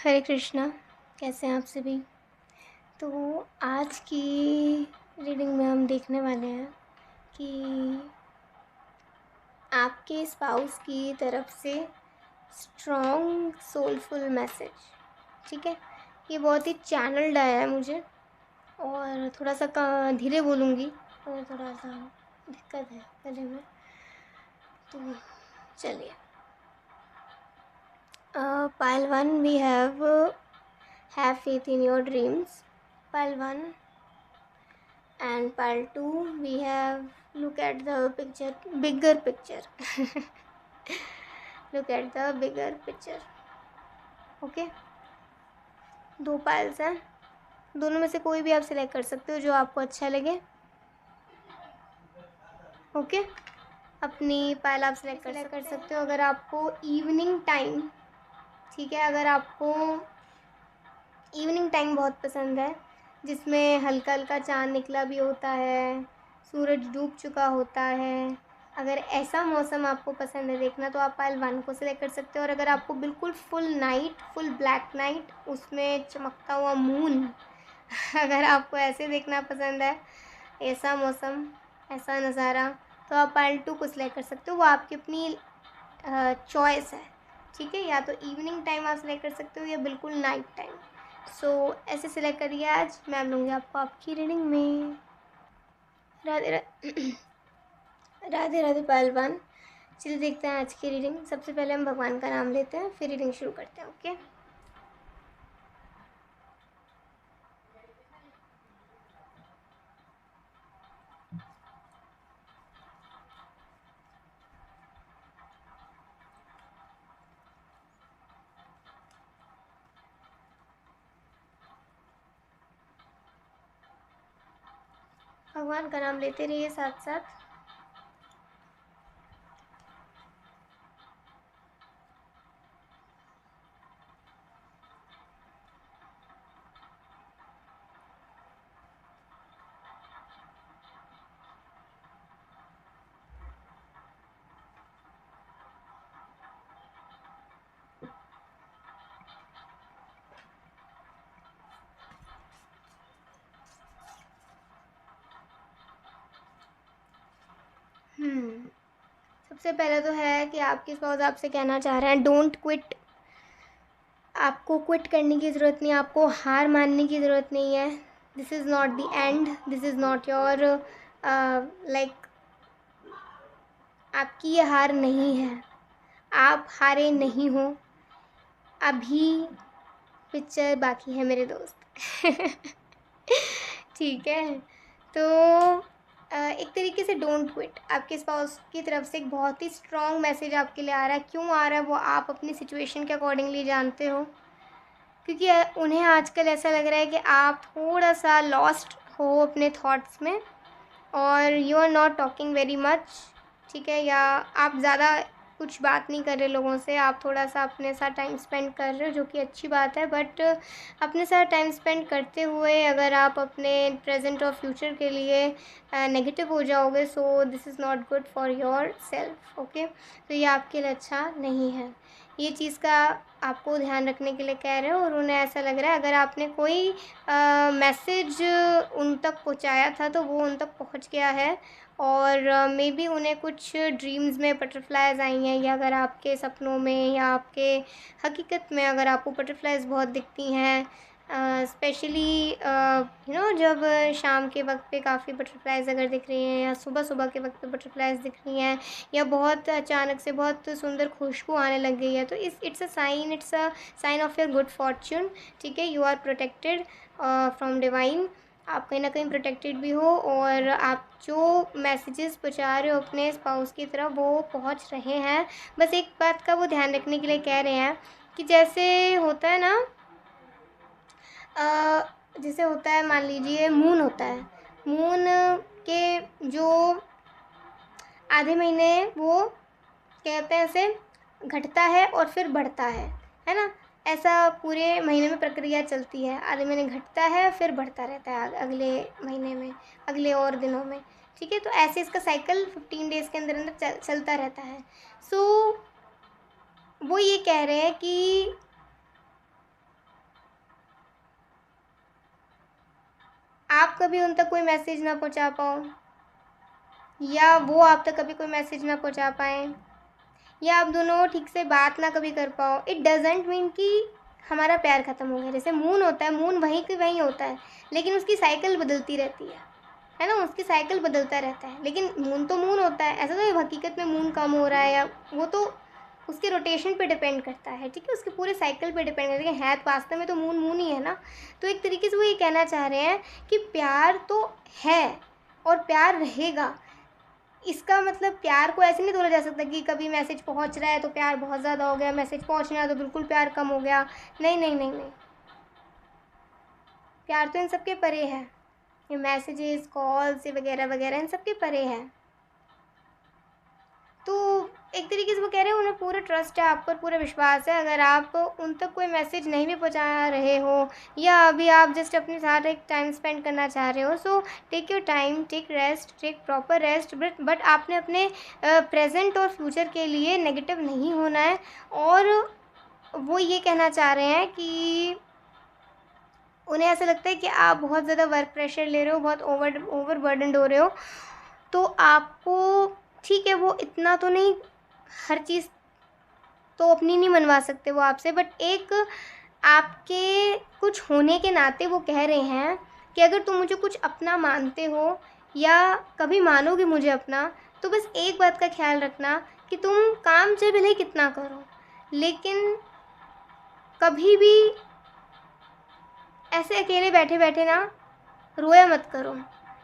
हरे कृष्णा। कैसे हैं आप सभी। तो आज की रीडिंग में हम देखने वाले हैं कि आपके स्पाउस की तरफ से स्ट्रॉन्ग सोलफुल मैसेज। ठीक है, ये बहुत ही चैनल्ड आया है मुझे और थोड़ा सा धीरे बोलूँगी और थोड़ा सा दिक्कत है गले में, तो चलिए। Pile 1, we have faith in your dreams. Pile 1 and pile 2, we have look at the picture, bigger picture. Look at the bigger picture. Okay, दो पाइल्स हैं, दोनों में से कोई भी आप सिलेक्ट कर सकते हो जो आपको अच्छा लगे। ओके, अपनी पाइल आप सिलेक्ट कर सकते हो। अगर आपको इवनिंग टाइम, ठीक है, अगर आपको इवनिंग टाइम बहुत पसंद है जिसमें हल्का हल्का चाँद निकला भी होता है, सूरज डूब चुका होता है, अगर ऐसा मौसम आपको पसंद है देखना तो आप पाइल 1 को सिलेक्ट कर सकते हो। और अगर आपको बिल्कुल full night, full black night, उसमें चमकता हुआ मून अगर आपको ऐसे देखना पसंद है, ऐसा मौसम, ऐसा नज़ारा, तो आप पाइल 2 को सिलेक्ट कर सकते हो। वो आपकी अपनी चॉइस है, ठीक है। या तो इवनिंग टाइम आप सिलेक्ट कर सकते हो या बिल्कुल नाइट टाइम। सो ऐसे सिलेक्ट करिए। आज मैं लूँगी आपको आपकी रीडिंग में। राधे राधे राधे पाइल 1। चलिए देखते हैं आज की रीडिंग। सबसे पहले हम भगवान का नाम लेते हैं, फिर रीडिंग शुरू करते हैं। ओके, भगवान का नाम लेते रहिए साथ साथ। सबसे पहले तो है कि आपके स्पाउस आपसे कहना चाह रहे हैं डोंट क्विट। आपको क्विट करने की ज़रूरत नहीं है, आपको हार मानने की ज़रूरत नहीं है। This is not the end, this is not your like, आपकी ये हार नहीं है, आप हारे नहीं हो। अभी पिक्चर बाकी है मेरे दोस्त। ठीक है, तो एक तरीके से डोंट क्विट आपके स्पाउस की तरफ से एक बहुत ही स्ट्रॉन्ग मैसेज आपके लिए आ रहा है। क्यों आ रहा है वो आप अपनी सिचुएशन के अकॉर्डिंगली जानते हो, क्योंकि उन्हें आजकल ऐसा लग रहा है कि आप थोड़ा सा लॉस्ट हो अपने थॉट्स में और you are not talking very much, ठीक है, या आप ज़्यादा कुछ बात नहीं कर रहे लोगों से, आप थोड़ा सा अपने साथ टाइम स्पेंड कर रहे हो, जो कि अच्छी बात है। बट अपने साथ टाइम स्पेंड करते हुए अगर आप अपने प्रेजेंट और फ्यूचर के लिए नेगेटिव हो जाओगे, so this is not good for your self. Okay, तो ये आपके लिए अच्छा नहीं है। ये चीज़ का आपको ध्यान रखने के लिए कह रहे हो। और उन्हें ऐसा लग रहा है अगर आपने कोई मैसेज उन तक पहुंचाया था तो वो उन तक पहुंच गया है। और मे बी उन्हें कुछ ड्रीम्स में बटरफ्लाइज आई हैं, या अगर आपके सपनों में या आपके हकीकत में अगर आपको बटरफ्लाइज बहुत दिखती हैं, स्पेशली जब शाम के वक्त पे काफ़ी बटरफ्लाइज अगर दिख रही हैं, या सुबह सुबह के वक्त पे बटरफ्लाइज दिख रही हैं, या बहुत अचानक से बहुत सुंदर खुशबू आने लग गई है, तो it's a sign of your good fortune. ठीक है, you are protected from divine. आप कहीं ना कहीं प्रोटेक्टेड भी हो और आप जो मैसेजेस पहुँचा रहे हो अपने स्पाउस की तरफ वो पहुँच रहे हैं। बस एक बात का वो ध्यान रखने के लिए कह रहे हैं कि जैसे होता है ना, जैसे होता है, मान लीजिए मून होता है, मून के जो आधे महीने वो कहते हैं उसे घटता है और फिर बढ़ता है ना। ऐसा पूरे महीने में प्रक्रिया चलती है, आधे महीने घटता है फिर बढ़ता रहता है अगले महीने में, अगले और दिनों में। ठीक है, तो ऐसे इसका साइकिल 15 डेज़ के अंदर अंदर चलता रहता है। सो वो ये कह रहे हैं कि आप कभी उन तक कोई मैसेज ना पहुंचा पाओ, या वो आप तक कभी कोई मैसेज ना पहुंचा पाएँ, या आप दोनों ठीक से बात ना कभी कर पाओ, इट डजेंट मीन कि हमारा प्यार ख़त्म हो गया। जैसे मून होता है, मून वहीं के वहीं होता है, लेकिन उसकी साइकिल बदलती रहती है ना, उसकी साइकिल बदलता रहता है, लेकिन मून तो मून होता है। ऐसा तो हकीकत में मून कम हो रहा है, या वो तो उसके रोटेशन पे डिपेंड करता है, ठीक है, उसके पूरे साइकिल पे डिपेंड करता है, लेकिन है तो वास्तव में तो मून मून ही है ना। तो एक तरीके से वो ये कहना चाह रहे हैं कि प्यार तो है और प्यार रहेगा। इसका मतलब प्यार को ऐसे नहीं तोड़ा जा सकता कि कभी मैसेज पहुंच रहा है तो प्यार बहुत ज़्यादा हो गया, मैसेज पहुंच रहा है तो बिल्कुल प्यार कम हो गया। नहीं नहीं नहीं नहीं, प्यार तो इन सब के परे है, ये मैसेजेस कॉल्स वगैरह वगैरह इन सब के परे है। तो एक तरीके से वो कह रहे हैं उन्हें पूरा ट्रस्ट है आप पर, पूरा विश्वास है। अगर आप उन तक कोई मैसेज नहीं भी पहुंचा रहे हो, या अभी आप जस्ट अपने साथ एक टाइम स्पेंड करना चाह रहे हो, so take your time, take rest, take proper rest, but आपने अपने प्रेजेंट और फ्यूचर के लिए नेगेटिव नहीं होना है। और वो ये कहना चाह रहे हैं कि उन्हें ऐसा लगता है कि आप बहुत ज़्यादा वर्क प्रेशर ले रहे हो, बहुत ओवर बर्डनड हो रहे हो, तो आपको ठीक है वो इतना तो नहीं, हर चीज़ तो अपनी नहीं मनवा सकते वो आपसे, बट एक आपके कुछ होने के नाते वो कह रहे हैं कि अगर तुम मुझे कुछ अपना मानते हो या कभी मानोगे मुझे अपना, तो बस एक बात का ख्याल रखना कि तुम काम चाहे भले कितना करो, लेकिन कभी भी ऐसे अकेले बैठे बैठे ना रोया मत करो,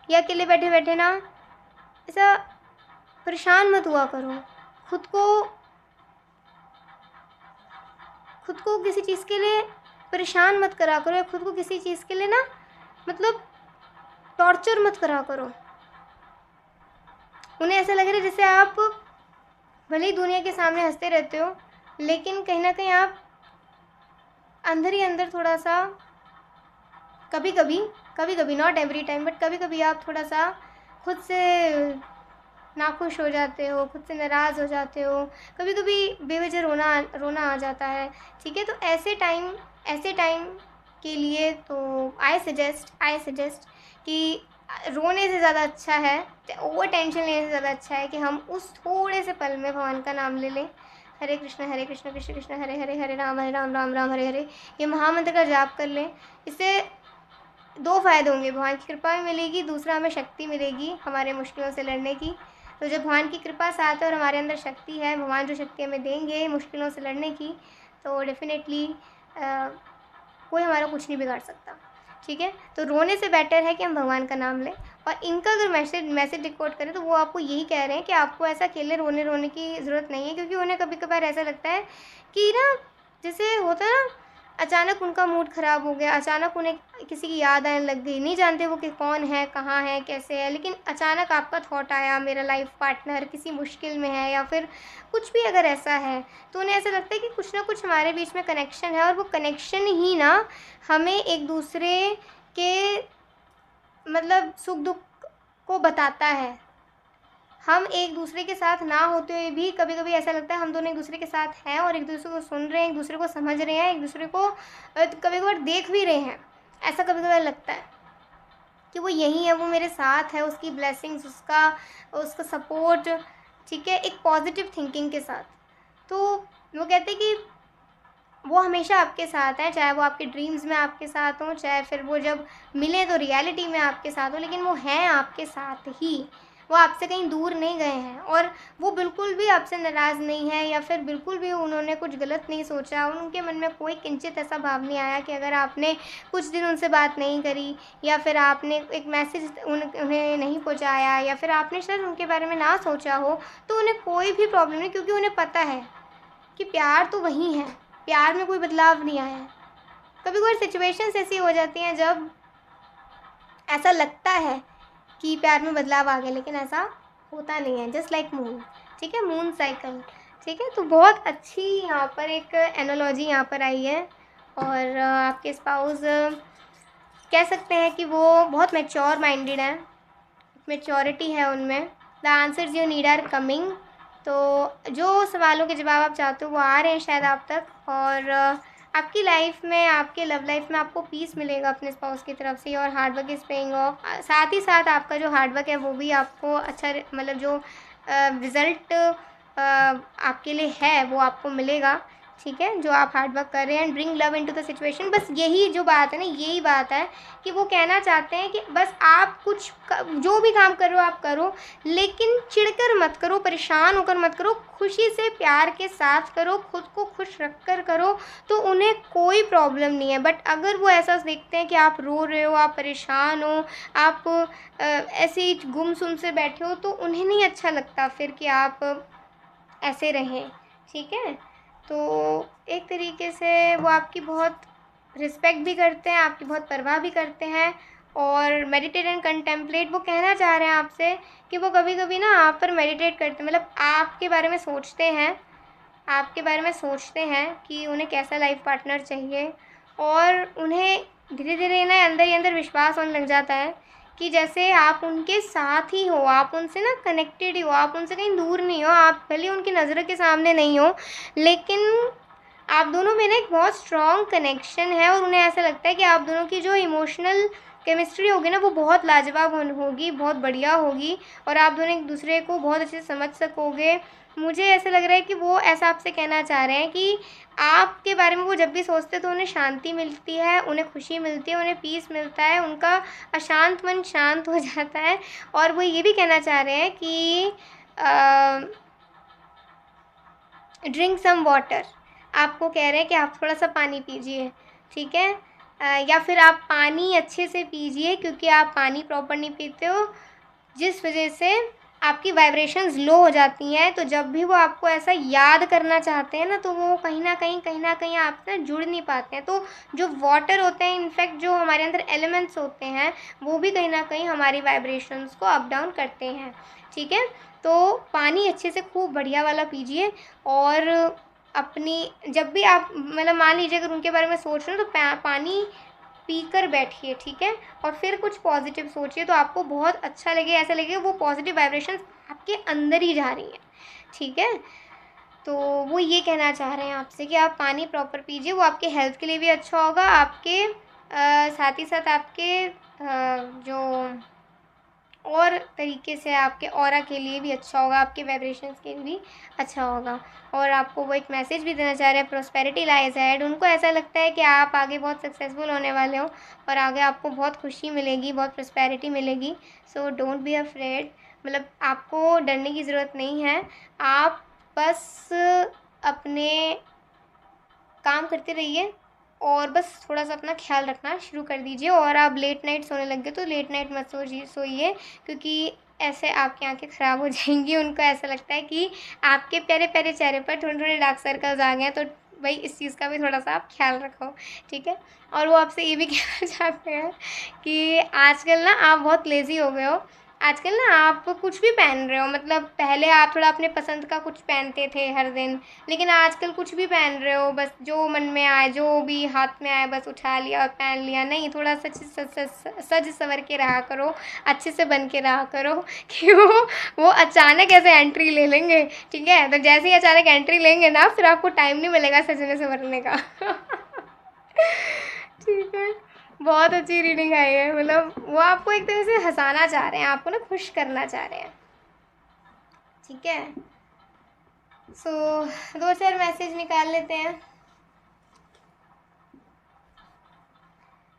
या अकेले बैठे बैठे ना ऐसा परेशान मत हुआ करो। खुद को किसी चीज़ के लिए परेशान मत करा करो, या खुद को किसी चीज़ के लिए ना मतलब टॉर्चर मत करा करो। उन्हें ऐसा लग रहा है जैसे आप भले ही दुनिया के सामने हंसते रहते हो, लेकिन कहीं ना कहीं आप अंदर ही अंदर थोड़ा सा कभी कभी नॉट एवरी टाइम, बट कभी कभी आप थोड़ा सा खुद से नाखुश हो जाते हो, खुद से नाराज़ हो जाते हो, कभी कभी बेवजह रोना आ जाता है, ठीक है। तो ऐसे टाइम के लिए तो आई सजेस्ट कि रोने से ज़्यादा अच्छा है, ओवर टेंशन लेने से ज़्यादा अच्छा है कि हम उस थोड़े से पल में भगवान का नाम ले लें। हरे कृष्ण कृष्ण कृष्ण हरे हरे, हरे राम राम राम हरे हरे, ये महामंत्र का जाप कर लें। इससे दो फ़ायदे होंगे, भगवान की कृपा भी मिलेगी, दूसरा हमें शक्ति मिलेगी हमारे मुश्किलों से लड़ने की। तो जब भगवान की कृपा साथ है और हमारे अंदर शक्ति है, भगवान जो शक्ति हमें देंगे मुश्किलों से लड़ने की, तो डेफिनेटली कोई हमारा कुछ नहीं बिगाड़ सकता, ठीक है। तो रोने से बेटर है कि हम भगवान का नाम लें। और इनका अगर मैसेज रिकॉर्ड करें तो वो आपको यही कह रहे हैं कि आपको ऐसा अकेले रोने की ज़रूरत नहीं है, क्योंकि उन्हें कभी कभार ऐसा लगता है कि ना जैसे होता है ना, अचानक उनका मूड ख़राब हो गया, अचानक उन्हें किसी की याद आने लग गई, नहीं जानते वो कि कौन है, कहाँ है, कैसे है, लेकिन अचानक आपका थॉट आया मेरा लाइफ पार्टनर किसी मुश्किल में है, या फिर कुछ भी अगर ऐसा है, तो उन्हें ऐसा लगता है कि कुछ ना कुछ हमारे बीच में कनेक्शन है, और वो कनेक्शन ही ना हमें एक दूसरे के मतलब सुख दुख को बताता है। हम एक दूसरे के साथ ना होते हुए भी कभी कभी ऐसा लगता है हम दोनों एक दूसरे के साथ हैं, और एक दूसरे को सुन रहे हैं, एक दूसरे को समझ रहे हैं, एक दूसरे को कभी कभार देख भी रहे हैं। ऐसा कभी कभार लगता है कि वो यही है, वो मेरे साथ है, उसकी ब्लेसिंग्स, उसका सपोर्ट, ठीक है, एक पॉजिटिव थिंकिंग के साथ। तो वो कहते हैं कि वो हमेशा आपके साथ हैं, चाहे वो आपके ड्रीम्स में आपके साथ हों, चाहे फिर वो जब मिले तो रियलिटी में आपके साथ हो, लेकिन वो हैं आपके साथ ही, वो आपसे कहीं दूर नहीं गए हैं। और वो बिल्कुल भी आपसे नाराज़ नहीं है, या फिर बिल्कुल भी उन्होंने कुछ गलत नहीं सोचा, उनके मन में कोई किंचित ऐसा भाव नहीं आया कि अगर आपने कुछ दिन उनसे बात नहीं करी, या फिर आपने एक मैसेज उन्हें नहीं पहुँचाया, या फिर आपने शायद उनके बारे में ना सोचा हो, तो उन्हें कोई भी प्रॉब्लम नहीं, क्योंकि उन्हें पता है कि प्यार तो वही है, प्यार में कोई बदलाव नहीं आया है। कभी कोई सिचुएशंस ऐसी हो जाती हैं जब ऐसा लगता है कि प्यार में बदलाव आ गया, लेकिन ऐसा होता नहीं है, जस्ट लाइक मून, ठीक है, मून साइकिल, ठीक है। तो बहुत अच्छी यहाँ पर एक एनालॉजी यहाँ पर आई है, और आपके स्पाउस कह सकते हैं कि वो बहुत मैच्योर माइंडेड है, मैच्योरिटी है उनमें। The answers you need are coming. तो जो सवालों के जवाब आप चाहते हो वो आ रहे हैं शायद आप तक, और आपकी लाइफ में, आपके लव लाइफ में आपको पीस मिलेगा अपने स्पाउस की तरफ से, और hard work is paying off. साथ ही साथ आपका जो हार्ड वर्क है वो भी आपको अच्छा मतलब जो रिज़ल्ट आपके लिए है वो आपको मिलेगा, ठीक है, जो आप हार्ड वर्क कर रहे हैं। And bring love into the situation, बस यही जो बात है ना, यही बात है कि वो कहना चाहते हैं कि बस आप कुछ जो भी काम कर रहे हो आप करो, लेकिन चिढ़कर मत करो, परेशान होकर मत करो, खुशी से प्यार के साथ करो, खुद को खुश रख कर करो, तो उन्हें कोई प्रॉब्लम नहीं है। बट अगर वो ऐसा देखते हैं कि आप रो रहे हो, आप परेशान हो, आप ऐसे ही गुमसुम से बैठे हो, तो उन्हें नहीं अच्छा लगता फिर कि आप ऐसे रहें, ठीक है। तो एक तरीके से वो आपकी बहुत रिस्पेक्ट भी करते हैं, आपकी बहुत परवाह भी करते हैं। और मेडिटेट एंड कंटेम्पलेट, वो कहना चाह रहे हैं आपसे कि वो कभी कभी ना आप पर मेडिटेट करते हैं, मतलब आपके बारे में सोचते हैं, आपके बारे में सोचते हैं कि उन्हें कैसा लाइफ पार्टनर चाहिए, और उन्हें धीरे धीरे ना अंदर ही अंदर विश्वास होने लग जाता है कि जैसे आप उनके साथ ही हो, आप उनसे ना कनेक्टेड ही हो, आप उनसे कहीं दूर नहीं हो, आप भले उनकी नज़रों के सामने नहीं हो, लेकिन आप दोनों में ना एक बहुत स्ट्रॉन्ग कनेक्शन है, और उन्हें ऐसा लगता है कि आप दोनों की जो इमोशनल केमिस्ट्री होगी ना वो बहुत लाजवाब होगी, बहुत बढ़िया होगी, और आप दोनों एक दूसरे को बहुत अच्छे से समझ सकोगे। मुझे ऐसा लग रहा है कि वो ऐसा आपसे कहना चाह रहे हैं कि आपके बारे में वो जब भी सोचते हैं तो उन्हें शांति मिलती है, उन्हें खुशी मिलती है, उन्हें पीस मिलता है, उनका अशांत मन शांत हो जाता है। और वो ये भी कहना चाह रहे हैं कि ड्रिंक सम वाटर, आपको कह रहे हैं कि आप थोड़ा सा पानी पीजिए, ठीक है, या फिर आप पानी अच्छे से पीजिए, क्योंकि आप पानी प्रॉपर नहीं पीते हो, जिस वजह से आपकी वाइब्रेशंस लो हो जाती हैं। तो जब भी वो आपको ऐसा याद करना चाहते हैं ना, तो वो कहीं ना कहीं आप ना जुड़ नहीं पाते हैं। तो जो वाटर होते हैं, इनफैक्ट जो हमारे अंदर एलिमेंट्स होते हैं, वो भी कहीं ना कहीं हमारी वाइब्रेशंस को अप डाउन करते हैं, ठीक है। तो पानी अच्छे से खूब बढ़िया वाला पीजिए, और अपनी जब भी आप मतलब मान लीजिए अगर उनके बारे में सोच रहे हो तो पानी पीकर बैठिए, ठीक है, और फिर कुछ पॉजिटिव सोचिए, तो आपको बहुत अच्छा लगे, ऐसा लगेगा वो पॉजिटिव वाइब्रेशंस आपके अंदर ही जा रही हैं, ठीक है। तो वो ये कहना चाह रहे हैं आपसे कि आप पानी प्रॉपर पीजिए, वो आपके हेल्थ के लिए भी अच्छा होगा, आपके साथ ही साथ आपके जो और तरीके से आपके ऑरा के लिए भी अच्छा होगा, आपके वाइब्रेशंस के लिए भी अच्छा होगा। और आपको वो एक मैसेज भी देना चाह रहे हैं, प्रॉस्पेरिटी लाइज अहेड। उनको ऐसा लगता है कि आप आगे बहुत सक्सेसफुल होने वाले हो, और आगे आपको बहुत खुशी मिलेगी, बहुत प्रॉस्पेरिटी मिलेगी। सो डोंट बी अफ्रेड, मतलब आपको डरने की ज़रूरत नहीं है, आप बस अपने काम करते रहिए, और बस थोड़ा सा अपना ख्याल रखना शुरू कर दीजिए। और आप लेट नाइट सोने लग गए तो लेट नाइट मत सोइए, क्योंकि ऐसे आपकी आंखें ख़राब हो जाएंगी। उनको ऐसा लगता है कि आपके प्यारे प्यारे चेहरे पर थोड़े थोड़े डार्क सर्कल्स आ गए हैं, तो भाई इस चीज़ का भी थोड़ा सा आप ख्याल रखो, ठीक है। और वो आपसे ये भी कहना चाहते हैं कि आजकल ना आप बहुत लेज़ी हो गए हो, आजकल ना आप कुछ भी पहन रहे हो, मतलब पहले आप थोड़ा अपने पसंद का कुछ पहनते थे हर दिन, लेकिन आजकल कुछ भी पहन रहे हो, बस जो मन में आए, जो भी हाथ में आए बस उठा लिया और पहन लिया। नहीं, थोड़ा सज संवर के रहा करो, अच्छे से बन के रहा करो, कि वो अचानक ऐसे एंट्री ले लेंगे, ठीक है। तो जैसे ही अचानक एंट्री लेंगे ना, फिर आपको टाइम नहीं मिलेगा सजने संवरने का। ठीक है, बहुत अच्छी रीडिंग आई है, मतलब वो आपको एक तरह से हंसाना चाह रहे हैं, आपको ना खुश करना चाह रहे हैं, ठीक है। सो 2-4 मैसेज निकाल लेते हैं।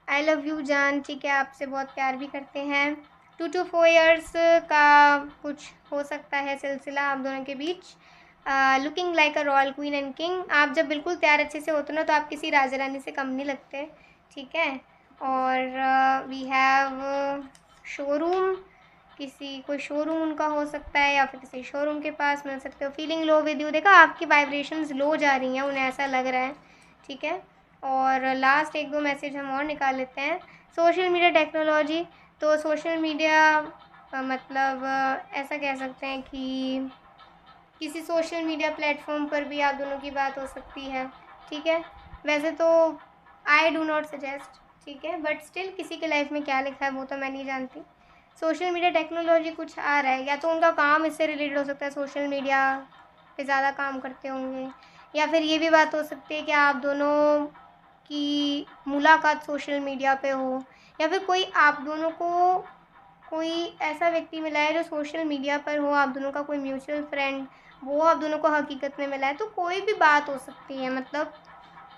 आई लव यू जान, ठीक है, आपसे बहुत प्यार भी करते हैं। 2 to 4 years का कुछ हो सकता है सिलसिला आप दोनों के बीच। Looking like a royal queen and king, आप जब बिल्कुल तैयार अच्छे से होते ना तो आप किसी राजा रानी से कम नहीं लगते, ठीक है। और वी हैव शोरूम, कोई शोरूम उनका हो सकता है, या फिर किसी शोरूम के पास मिल सकते हो। फीलिंग लो विद यू, देखा आपकी वाइब्रेशंस लो जा रही हैं, उन्हें ऐसा लग रहा है, ठीक है। और लास्ट 1-2 मैसेज हम और निकाल लेते हैं। सोशल मीडिया टेक्नोलॉजी, तो सोशल मीडिया मतलब ऐसा कह सकते हैं कि किसी सोशल मीडिया प्लेटफॉर्म पर भी आप दोनों की बात हो सकती है, ठीक है। वैसे तो आई डू नॉट सजेस्ट, ठीक है, बट स्टिल किसी के लाइफ में क्या लिखा है वो तो मैं नहीं जानती। सोशल मीडिया टेक्नोलॉजी कुछ आ रहा है, या तो उनका काम इससे रिलेटेड हो सकता है, सोशल मीडिया पे ज़्यादा काम करते होंगे, या फिर ये भी बात हो सकती है कि आप दोनों आपकी मुलाकात सोशल मीडिया पे हो, या फिर कोई आप दोनों को कोई ऐसा व्यक्ति मिला है जो सोशल मीडिया पर हो, आप दोनों का कोई म्यूचुअल फ्रेंड, वो आप दोनों को हकीकत में मिला है, तो कोई भी बात हो सकती है। मतलब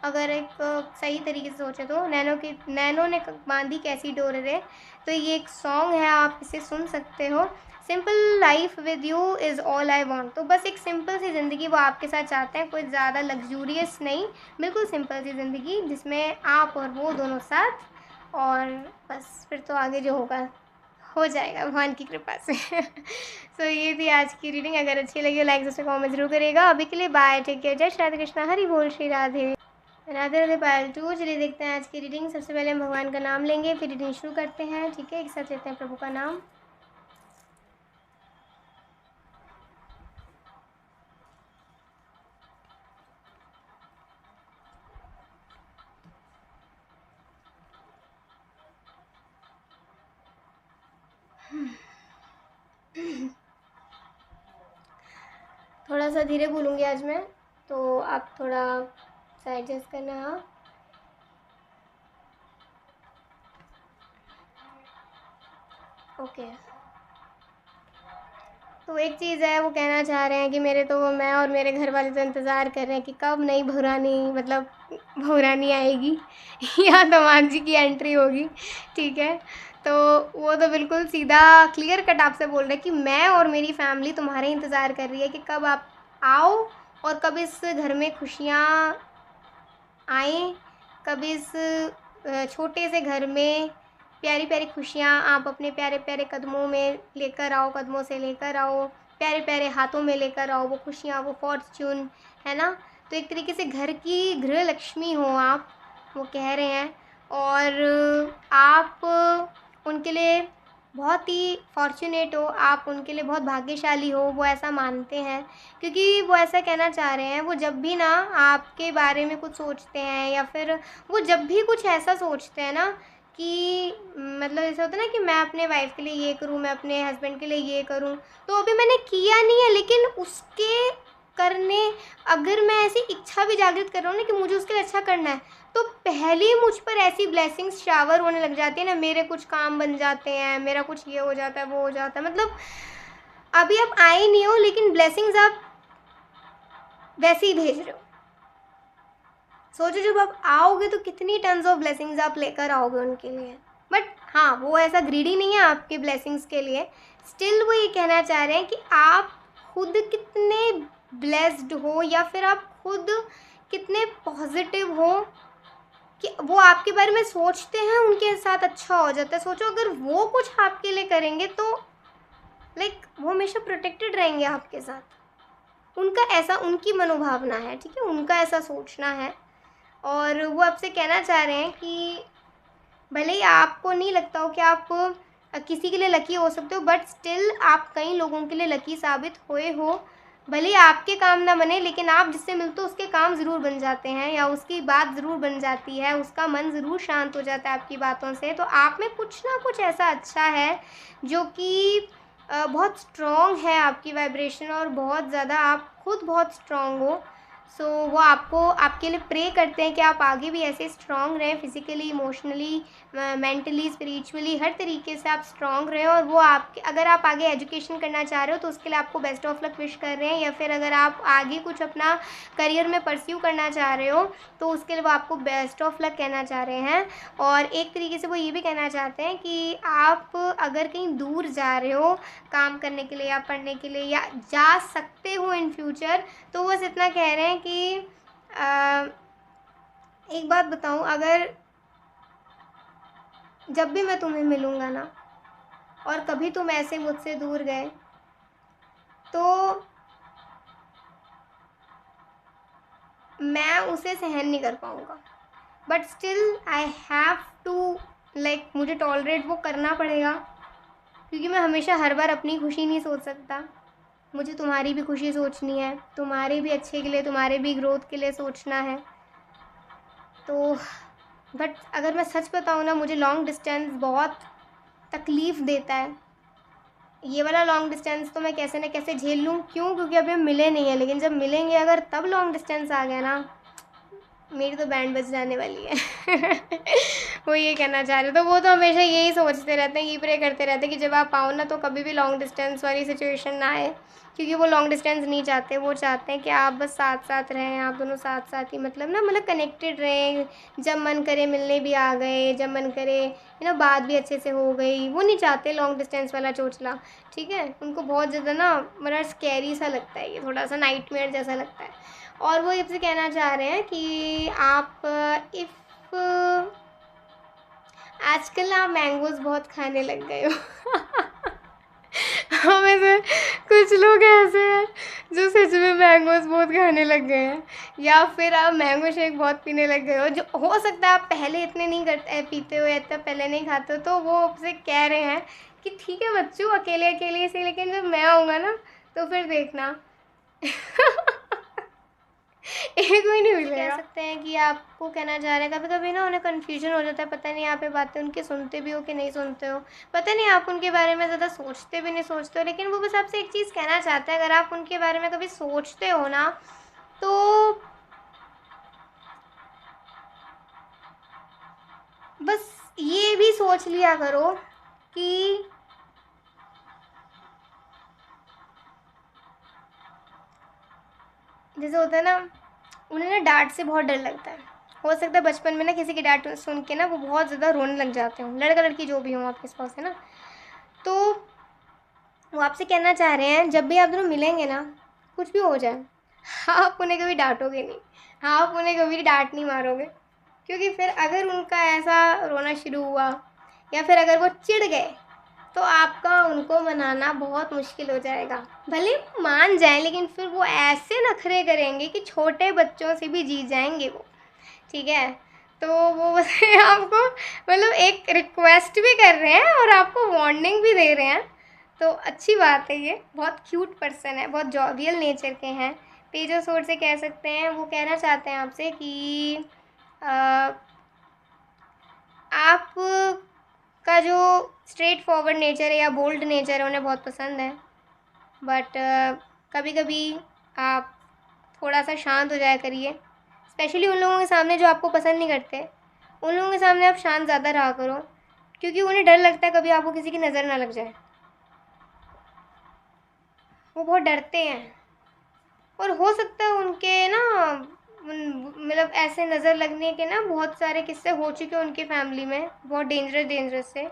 अगर एक सही तरीके से सोचे तो नैनो ने बांधी कैसी डोर रे, तो ये एक सॉन्ग है, आप इसे सुन सकते हो। Simple life with you is all I want. तो बस एक सिंपल सी ज़िंदगी वो आपके साथ चाहते हैं, कोई ज़्यादा लग्जूरियस नहीं, बिल्कुल सिंपल सी ज़िंदगी जिसमें आप और वो दोनों साथ, और बस फिर तो आगे जो होगा हो जाएगा भगवान की कृपा से। सो ये थी आज की रीडिंग। अगर अच्छी लगी हो लाइक सब्सक्राइब कमेंट जरूर करिएगा। अभी के लिए बाय, टेक केयर, जय श्री राधे कृष्णा, हरि बोल, श्री राधे राधे राधे पालतू। चलिए देखते हैं आज की रीडिंग। सबसे पहले हम भगवान का नाम लेंगे, फिर रीडिंग शुरू करते हैं। ठीक है, एक साथ लेते हैं प्रभु का नाम। थोड़ा सा धीरे बोलूँगी आज मैं, तो आप थोड़ा सा एडजस्ट करना। हाँ, ओके। तो एक चीज़ है, वो कहना चाह रहे हैं कि मैं और मेरे घर वाले तो इंतज़ार कर रहे हैं कि कब नई भौरानी, मतलब भौरानी आएगी या दामाद जी की एंट्री होगी। ठीक है, तो वो तो बिल्कुल सीधा क्लियर कट आपसे बोल रहे हैं कि मैं और मेरी फैमिली तुम्हारे इंतज़ार कर रही है कि कब आप आओ और कब इस घर में खुशियाँ आएँ, कब इस छोटे से घर में प्यारी प्यारी खुशियाँ आप अपने प्यारे प्यारे कदमों में लेकर आओ, कदमों से लेकर आओ, प्यारे प्यारे हाथों में लेकर आओ वो खुशियाँ, वो फॉर्च्यून, है ना। तो एक तरीके से घर की गृह लक्ष्मी हो आप, वो कह रहे हैं। और आप उनके लिए बहुत ही फॉर्चुनेट हो, आप उनके लिए बहुत भाग्यशाली हो, वो ऐसा मानते हैं। क्योंकि वो ऐसा कहना चाह रहे हैं, वो जब भी ना आपके बारे में कुछ सोचते हैं, या फिर वो जब भी कुछ ऐसा सोचते हैं ना कि मतलब ऐसा होता है ना कि मैं अपने वाइफ के लिए ये करूँ, मैं अपने हस्बैंड के लिए ये करूँ, तो अभी मैंने किया नहीं है, लेकिन उसके करने, अगर मैं ऐसी इच्छा भी जागृत कर रहा हूँ ना कि मुझे उसके लिए अच्छा करना है, तो पहले ही मुझ पर ऐसी ब्लेसिंग्स शावर होने लग जाती है ना, मेरे कुछ काम बन जाते हैं, मेरा कुछ ये हो जाता है, वो हो जाता है। मतलब अभी आप आए नहीं हो, लेकिन ब्लेसिंग्स आप वैसे ही भेज रहे हो। सोचो जब आप आओगे तो कितनी टन्स ऑफ ब्लेसिंग्स आप लेकर आओगे उनके लिए। बट हाँ, वो ऐसा ग्रीडी नहीं है आपके ब्लेसिंग्स के लिए। स्टिल वो ये कहना चाह रहे हैं कि आप खुद कितने ब्लेस्ड हो, या फिर आप खुद कितने पॉजिटिव हो कि वो आपके बारे में सोचते हैं, उनके साथ अच्छा हो जाता है। सोचो अगर वो कुछ आपके लिए करेंगे तो लाइक वो हमेशा प्रोटेक्टेड रहेंगे आपके साथ। उनका ऐसा, उनकी मनोभावना है, ठीक है, उनका ऐसा सोचना है। और वो आपसे कहना चाह रहे हैं कि भले ही आपको नहीं लगता हो कि आप किसी के लिए लकी हो सकते हो, बट स्टिल आप कई लोगों के लिए लकी साबित हुए हो। भले ही आपके काम ना बने, लेकिन आप जिससे मिलते हो उसके काम ज़रूर बन जाते हैं, या उसकी बात ज़रूर बन जाती है, उसका मन ज़रूर शांत हो जाता है आपकी बातों से। तो आप में कुछ ना कुछ ऐसा अच्छा है जो कि बहुत स्ट्रॉन्ग है आपकी वाइब्रेशन, और बहुत ज़्यादा आप खुद बहुत स्ट्रॉन्ग हो। सो वो आपको, आपके लिए प्रे करते हैं कि आप आगे भी ऐसे स्ट्रॉन्ग रहें, फिज़िकली, इमोशनली, मेंटली, स्पिरिचुअली, हर तरीके से आप स्ट्रॉन्ग रहें। और वो आपके, अगर आप आगे एजुकेशन करना चाह रहे हो तो उसके लिए आपको बेस्ट ऑफ लक विश कर रहे हैं, या फिर अगर आप आगे कुछ अपना करियर में परस्यू करना चाह रहे हो तो उसके लिए वो आपको बेस्ट ऑफ लक कहना चाह रहे हैं। और एक तरीके से वो ये भी कहना चाहते हैं कि आप अगर कहीं दूर जा रहे हो काम करने के लिए या पढ़ने के लिए, या जा सकते हो इन फ्यूचर, तो बस इतना कह रहे हैं कि एक बात बताऊं, अगर जब भी मैं तुम्हें मिलूँगा ना और कभी तुम ऐसे मुझसे दूर गए, तो मैं उसे सहन नहीं कर पाऊँगा। But still I have to, like मुझे टॉलरेट वो करना पड़ेगा, क्योंकि मैं हमेशा हर बार अपनी खुशी नहीं सोच सकता। मुझे तुम्हारी भी खुशी सोचनी है, तुम्हारे भी अच्छे के लिए, तुम्हारे भी ग्रोथ के लिए सोचना है। तो बट अगर मैं सच बताऊँ ना, मुझे लॉन्ग डिस्टेंस बहुत तकलीफ़ देता है। ये वाला लॉन्ग डिस्टेंस तो मैं कैसे न कैसे झेल लूँ। क्यों? क्योंकि अभी हम मिले नहीं हैं, लेकिन जब मिलेंगे अगर तब लॉन्ग डिस्टेंस आ गया ना, मेरी तो बैंड बज जाने वाली है। वो ये कहना चाह रहे, तो वो तो हमेशा यही सोचते रहते हैं, यही प्रे करते रहते हैं कि जब आप आओ ना तो कभी भी लॉन्ग डिस्टेंस वाली सिचुएशन ना आए, क्योंकि वो लॉन्ग डिस्टेंस नहीं चाहते, वो चाहते हैं कि आप बस साथ साथ रहें, आप दोनों साथ साथ ही मतलब कनेक्टेड रहें। जब मन करे मिलने भी आ गए, जब मन करे बात भी अच्छे से हो गई, वो नहीं चाहते लॉन्ग डिस्टेंस वाला चोचला। ठीक है, उनको बहुत ज़्यादा ना बड़ा स्कैरी सा लगता है, ये थोड़ा सा नाइटमेयर जैसा लगता है। और वो इससे कहना चाह रहे हैं कि आप इफ़ आजकल आप मैंगोज़ बहुत खाने लग गए हो। हमें से कुछ लोग ऐसे हैं जो सच में मैंगोज़ बहुत खाने लग गए हैं, या फिर आप मैंगो शेक बहुत पीने लग गए हो, जो हो सकता है आप पहले इतने नहीं करते पीते हो या इतना पहले नहीं खाते हो। तो वो आपसे कह रहे हैं कि ठीक है बच्चों, अकेले अकेले से, लेकिन जब मैं आऊँगा ना तो फिर देखना। एक भी नहीं मिलेगा। कह सकते हैं कि आपको कहना चाह रहे हैं, कभी कभी ना उन्हें कन्फ्यूजन हो जाता है, पता नहीं आप ये बातें उनकी सुनते भी हो कि नहीं सुनते हो, पता नहीं आप उनके बारे में ज़्यादा सोचते भी नहीं सोचते हो, लेकिन वो बस आपसे एक चीज़ कहना चाहते हैं, अगर आप उनके बारे में कभी सोचते हो ना तो बस ये भी सोच लिया करो कि जैसे होता है ना, उन्हें ना डांट से बहुत डर लगता है। हो सकता है बचपन में ना किसी की डांट सुन के ना वो बहुत ज़्यादा रोने लग जाते हो, लड़का लड़की जो भी हो आपके पास है ना। तो वो आपसे कहना चाह रहे हैं जब भी आप दोनों मिलेंगे ना, कुछ भी हो जाए, आप उन्हें कभी डांटोगे नहीं, आप उन्हें कभी डांट नहीं मारोगे, क्योंकि फिर अगर उनका ऐसा रोना शुरू हुआ या फिर अगर वो चिढ़ गए तो आपका उनको मनाना बहुत मुश्किल हो जाएगा। भले वो मान जाए, लेकिन फिर वो ऐसे नखरे करेंगे कि छोटे बच्चों से भी जीत जाएंगे वो। ठीक है, तो वो बस आपको मतलब एक रिक्वेस्ट भी कर रहे हैं और आपको वार्निंग भी दे रहे हैं। तो अच्छी बात है, ये बहुत क्यूट पर्सन है, बहुत जॉवियल नेचर के हैं। पेज ऑफ सोर्ड से कह सकते हैं, वो कहना चाहते हैं आपसे कि आप का जो स्ट्रेट फॉरवर्ड नेचर है या बोल्ड नेचर है उन्हें बहुत पसंद है, बट कभी कभी आप थोड़ा सा शांत हो जाया करिए, स्पेशली उन लोगों के सामने जो आपको पसंद नहीं करते। उन लोगों के सामने आप शांत ज़्यादा रहा करो, क्योंकि उन्हें डर लगता है कभी आपको किसी की नज़र ना लग जाए, वो बहुत डरते हैं। और हो सकता है उनके ना मतलब ऐसे नज़र लगने के ना बहुत सारे किस्से हो चुके हैं उनकी फैमिली में, बहुत डेंजरस से,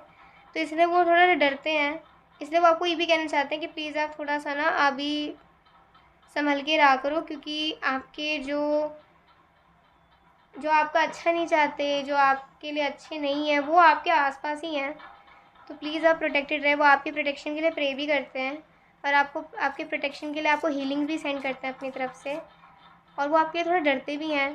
तो इसलिए वो थोड़ा डरते हैं। इसलिए वो आपको ये भी कहना चाहते हैं कि प्लीज़ आप थोड़ा सा ना अभी संभल के रहा करो, क्योंकि आपके जो आपका अच्छा नहीं चाहते, जो आपके लिए अच्छे नहीं है, वो आपके आसपास ही हैं। तो प्लीज़ आप प्रोटेक्टेड रहे। वो आपके प्रोटेक्शन के लिए प्रे भी करते हैं और आपको आपके प्रोटेक्शन के लिए आपको हीलिंग भी सेंड करते हैं अपनी तरफ से। और वो आपके थोड़ा डरते भी हैं,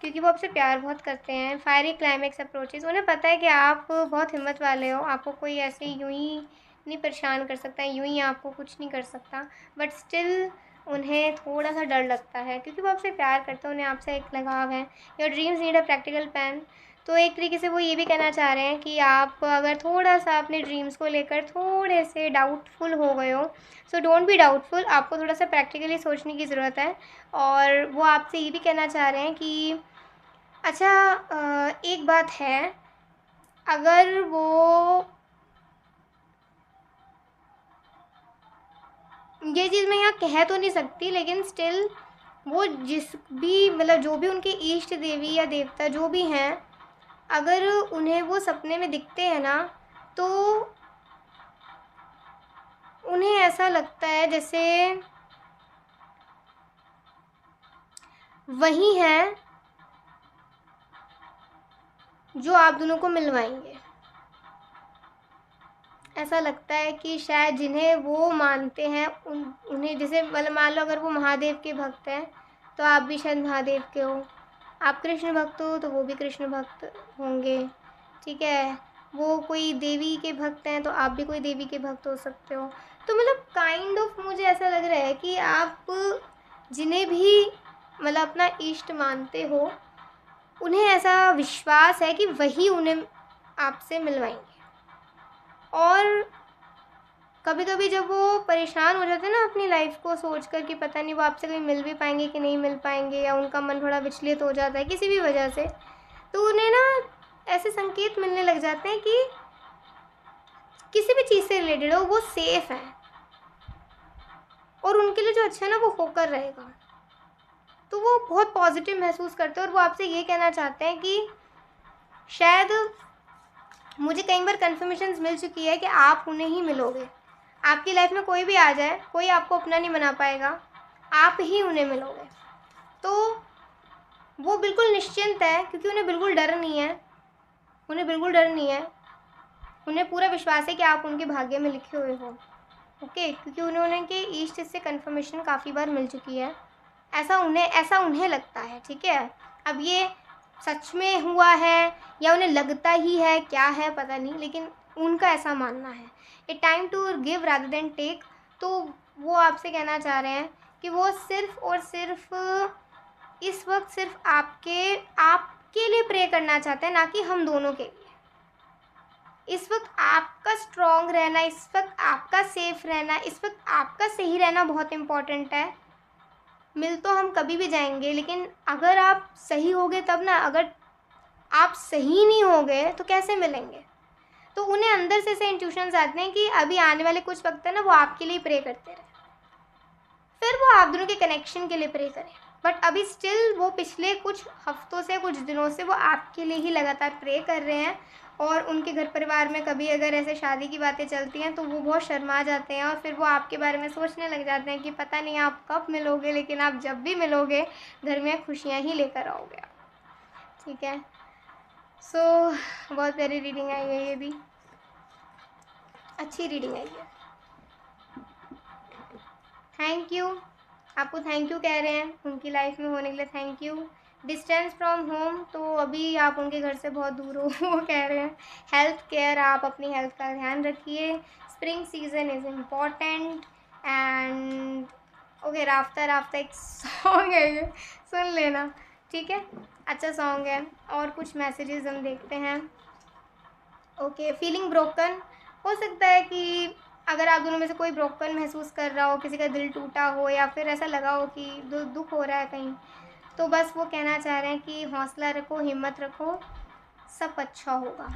क्योंकि वो आपसे प्यार बहुत करते हैं। फायरी क्लाइमेक्स अप्रोचेस, उन्हें पता है कि आप बहुत हिम्मत वाले हो, आपको कोई ऐसे यूं ही नहीं परेशान कर सकता है, यूं ही आपको कुछ नहीं कर सकता, बट स्टिल उन्हें थोड़ा सा डर लगता है, क्योंकि वो आपसे प्यार करते हैं, उन्हें आपसे एक लगाव है। Your dreams need a practical plan. तो एक तरीके से वो ये भी कहना चाह रहे हैं कि आप अगर थोड़ा सा अपने ड्रीम्स को लेकर थोड़े से डाउटफुल हो गए हो, सो डोंट बी डाउटफुल, आपको थोड़ा सा प्रैक्टिकली सोचने की ज़रूरत है। और वो आपसे ये भी कहना चाह रहे हैं कि अच्छा, एक बात है, अगर वो ये चीज़ मैं यहाँ कह तो नहीं सकती, लेकिन स्टिल वो जिस भी मतलब जो भी उनके इष्ट देवी या देवता जो भी हैं, अगर उन्हें वो सपने में दिखते हैं ना, तो उन्हें ऐसा लगता है जैसे वही हैं जो आप दोनों को मिलवाएंगे। ऐसा लगता है कि शायद जिन्हें वो मानते हैं उन्हें, जैसे मतलब मान लो अगर वो महादेव के भक्त हैं तो आप भी शायद महादेव के हो, आप कृष्ण भक्त हो तो वो भी कृष्ण भक्त होंगे। ठीक है, वो कोई देवी के भक्त हैं तो आप भी कोई देवी के भक्त हो सकते हो। तो मतलब काइंड ऑफ मुझे ऐसा लग रहा है कि आप जिन्हें भी मतलब अपना इष्ट मानते हो, उन्हें ऐसा विश्वास है कि वही उन्हें आपसे मिलवाएंगे। और कभी कभी जब वो परेशान हो जाते हैं ना अपनी लाइफ को सोच कर कि पता नहीं वो आपसे कभी मिल भी पाएंगे कि नहीं मिल पाएंगे, या उनका मन थोड़ा विचलित हो जाता है किसी भी वजह से, तो उन्हें ना ऐसे संकेत मिलने लग जाते हैं कि किसी भी चीज़ से रिलेटेड हो वो सेफ है और उनके लिए जो अच्छा है ना वो होकर रहेगा। तो वो बहुत पॉजिटिव महसूस करते हैं और वो आपसे ये कहना चाहते हैं कि शायद मुझे कई बार कन्फर्मेशंस मिल चुकी है कि आप उन्हें ही मिलोगे। आपकी लाइफ में कोई भी आ जाए, कोई आपको अपना नहीं बना पाएगा, आप ही उन्हें मिलोगे। तो वो बिल्कुल निश्चिंत है क्योंकि उन्हें बिल्कुल डर नहीं है, उन्हें बिल्कुल डर नहीं है। उन्हें पूरा विश्वास है कि आप उनके भाग्य में लिखे हुए हो। ओके, क्योंकि उनके ईस्ट से कन्फर्मेशन काफ़ी बार मिल चुकी है। ऐसा उन्हें लगता है, ठीक है। अब ये सच में हुआ है या उन्हें लगता ही है, क्या है पता नहीं, लेकिन उनका ऐसा मानना है। A time to give rather than take. तो वो आपसे कहना चाह रहे हैं कि वो सिर्फ और सिर्फ इस वक्त सिर्फ आपके लिए प्रे करना चाहते हैं, ना कि हम दोनों के लिए। इस वक्त आपका स्ट्रॉन्ग रहना, इस वक्त आपका सेफ रहना, इस वक्त आपका सही रहना बहुत इम्पॉर्टेंट है। मिल तो हम कभी भी जाएंगे, लेकिन अगर आप सही होगे तब ना, अगर आप सही नहीं होगे तो कैसे मिलेंगे। तो उन्हें अंदर से इंट्यूशंस आते हैं कि अभी आने वाले कुछ वक्त है ना वो आपके लिए प्रे करते रहे, फिर वो आप दोनों के कनेक्शन के लिए प्रे करें। बट अभी स्टिल वो पिछले कुछ हफ्तों से, कुछ दिनों से वो आपके लिए ही लगातार प्रे कर रहे हैं। और उनके घर परिवार में कभी अगर ऐसे शादी की बातें चलती हैं तो वो बहुत शर्मा जाते हैं और फिर वो आपके बारे में सोचने लग जाते हैं कि पता नहीं आप कब मिलोगे, लेकिन आप जब भी मिलोगे घर में खुशियाँ ही लेकर आओगे आप, ठीक है। सो बहुत प्यारी रीडिंग आई है, ये भी अच्छी रीडिंग आई है। थैंक यू, आपको थैंक यू कह रहे हैं उनकी लाइफ में होने के लिए, thank you. Distance from home, तो अभी आप उनके घर से बहुत दूर हो वो कह रहे हैं। हेल्थ केयर, आप अपनी हेल्थ का ध्यान रखिए। Spring season is important and okay. Rafta Rafta एक सॉन्ग है, ये सुन लेना, ठीक है, अच्छा सॉन्ग है। और कुछ मैसेजेस हम देखते हैं। ओके, फीलिंग ब्रोकन, हो सकता है कि अगर आप दोनों में से कोई ब्रोकन महसूस कर रहा हो, किसी का दिल टूटा हो या फिर ऐसा लगा हो कि दुख हो रहा है कहीं, तो बस वो कहना चाह रहे हैं कि हौसला रखो, हिम्मत रखो, सब अच्छा होगा,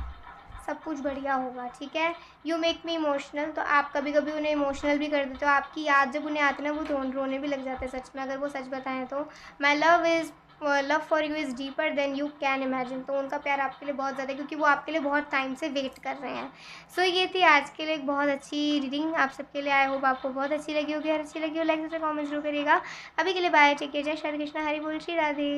सब कुछ बढ़िया होगा, ठीक है। यू मेक मी इमोशनल, तो आप कभी कभी उन्हें इमोशनल भी कर देते हो। आपकी याद जब उन्हें आती है ना वो रोने भी लग जाते हैं सच में, अगर वो सच बताएं तो। My love for you is deeper than you can imagine, तो उनका प्यार आपके लिए बहुत ज़्यादा है क्योंकि वो आपके लिए बहुत टाइम से वेट कर रहे हैं। सो ये थी आज के लिए एक बहुत अच्छी रीडिंग आप सबके लिए। आई होप आपको बहुत अच्छी लगी होगी। अगर अच्छी लगी हो लाइक से कॉमेंट जरूर करिएगा। अभी के लिए बाय, टेक केयर, जय श्री कृष्ण, हरि बोल, श्री राधे।